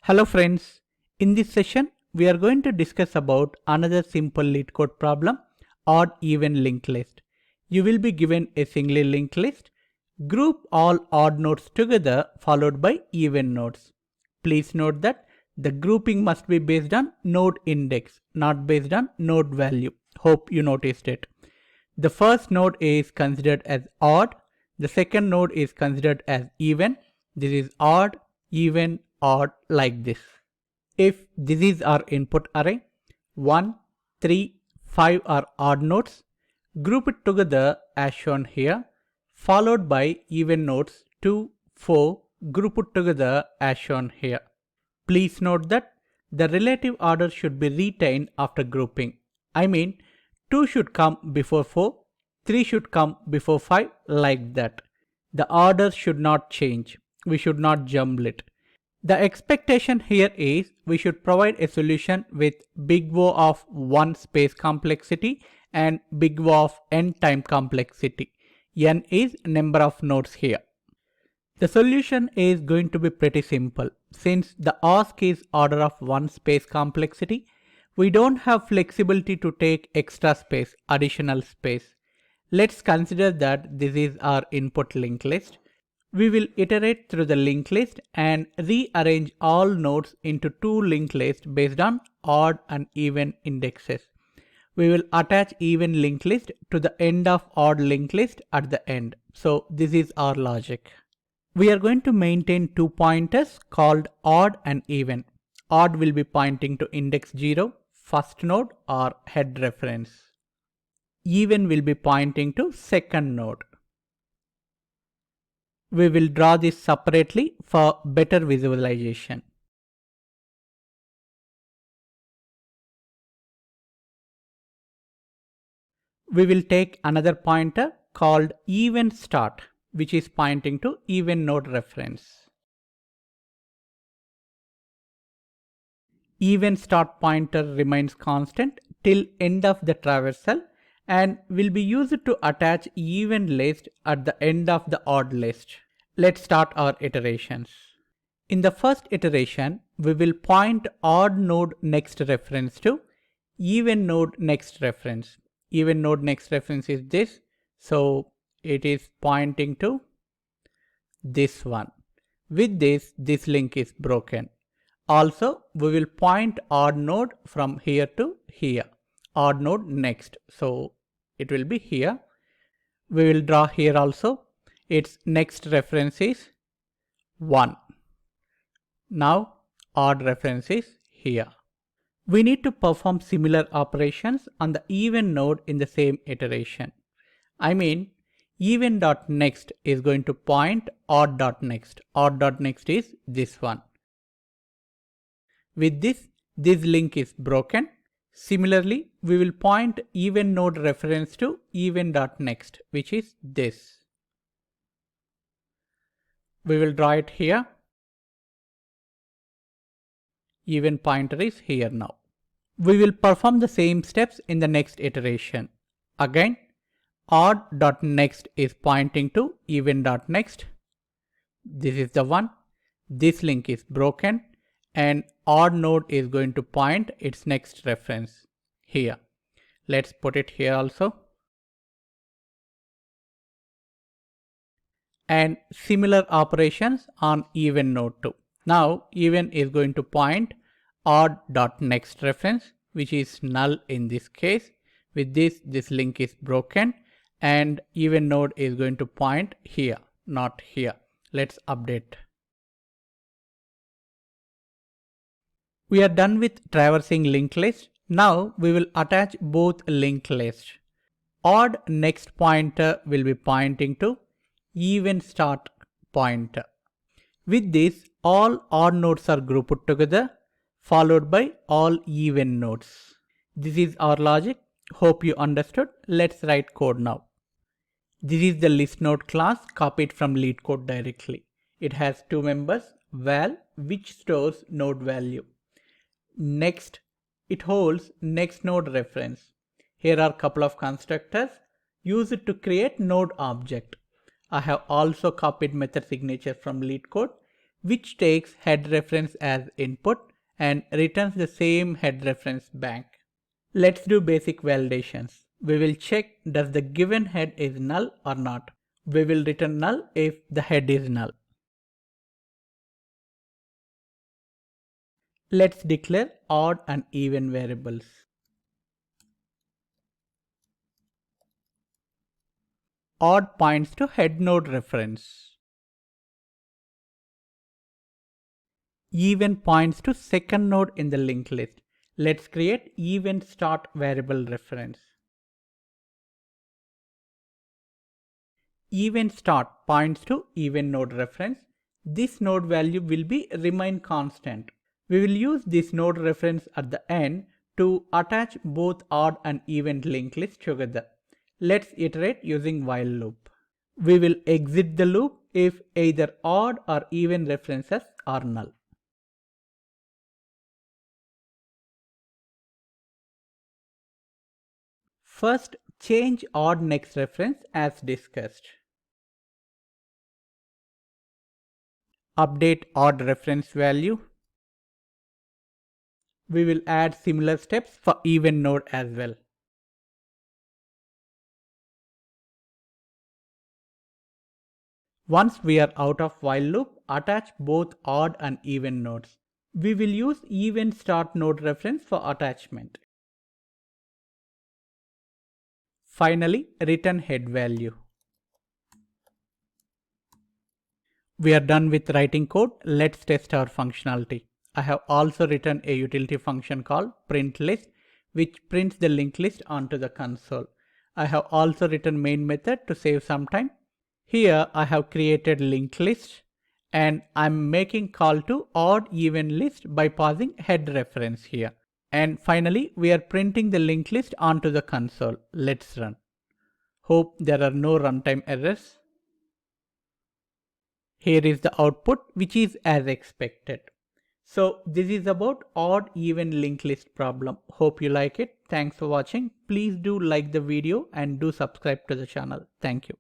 Hello friends, in this session we are going to discuss about another simple LeetCode problem, odd even linked list. You will be given a singly linked list. Group all odd nodes together followed by even nodes. Please note that the grouping must be based on node index, not based on node value. Hope you noticed it. The first node is considered as odd. The second node is considered as even. This is odd, even, odd like this. If this is our input array, 1, 3, 5 are odd nodes. Group it together as shown here, followed by even nodes 2, 4, group it together as shown here. Please note that the relative order should be retained after grouping. I mean, 2 should come before 4, 3 should come before 5 like that. The order should not change. We should not jumble it. The expectation here is we should provide a solution with big O of 1 space complexity and big O of n time complexity. N is number of nodes here. The solution is going to be pretty simple. Since the ask is order of 1 space complexity, we don't have flexibility to take extra space, additional space. Let's consider that this is our input linked list. We will iterate through the linked list and rearrange all nodes into two linked lists based on odd and even indexes. We will attach even linked list to the end of odd linked list at the end. So this is our logic. We are going to maintain two pointers called odd and even. Odd will be pointing to index 0, first node or head reference. Even will be pointing to second node. We will draw this separately for better visualization. We will take another pointer called even start, which is pointing to even node reference. Even start pointer remains constant till end of the traversal and will be used to attach even list at the end of the odd list. Let's start our iterations. In the first iteration, we will point odd node next reference to even node next reference. Even node next reference is this, so it is pointing to this one. With this link is broken. Also, we will point odd node from here to here. Odd node next, so it will be here. We will draw here also. Its next reference is 1. Now odd reference is here. We need to perform similar operations on the even node in the same iteration. I mean, even.next is going to point odd.next. Odd.next is this one. With this link is broken. Similarly, we will point even node reference to even.next, which is this. We will draw it here. Even pointer is here now. We will perform the same steps in the next iteration. Again, odd.next is pointing to even.next. This is the one. This link is broken and odd node is going to point its next reference here. Let's put it here also. And similar operations on even node too. Now even is going to point odd.next reference, which is null in this case. With this link is broken and even node is going to point here, not here. Let's update. We are done with traversing linked list. Now we will attach both linked lists. Odd next pointer will be pointing to even start pointer. With this, all odd nodes are grouped together, followed by all even nodes. This is our logic. Hope you understood. Let's write code now. This is the list node class copied from LeetCode directly. It has two members, val, which stores node value. Next, it holds next node reference. Here are a couple of constructors used to create node object. I have also copied method signature from LeetCode. which takes head reference as input and returns the same head reference back. Let's do basic validations. We will check does the given head is null or not. We will return null if the head is null. Let's declare odd and even variables. Odd points to head node reference. Even points to second node in the linked list. Let's create even start variable reference. Even start points to even node reference. This node value will be remain constant. We will use this node reference at the end to attach both odd and even linked list together. Let's iterate using while loop. We will exit the loop if either odd or even references are null. First, change odd next reference as discussed. Update odd reference value. We will add similar steps for even node as well. Once we are out of while loop, attach both odd and even nodes. We will use even start node reference for attachment. Finally, return head value. We are done with writing code. Let's test our functionality. I have also written a utility function called printList, which prints the linked list onto the console. I have also written main method to save some time. Here I have created linked list and I'm making call to odd even list by passing head reference here. And finally we are printing the linked list onto the console. Let's run. Hope there are no runtime errors. Here is the output, which is as expected. So this is about odd even linked list problem. Hope you like it. Thanks for watching. Please do like the video and do subscribe to the channel. Thank you.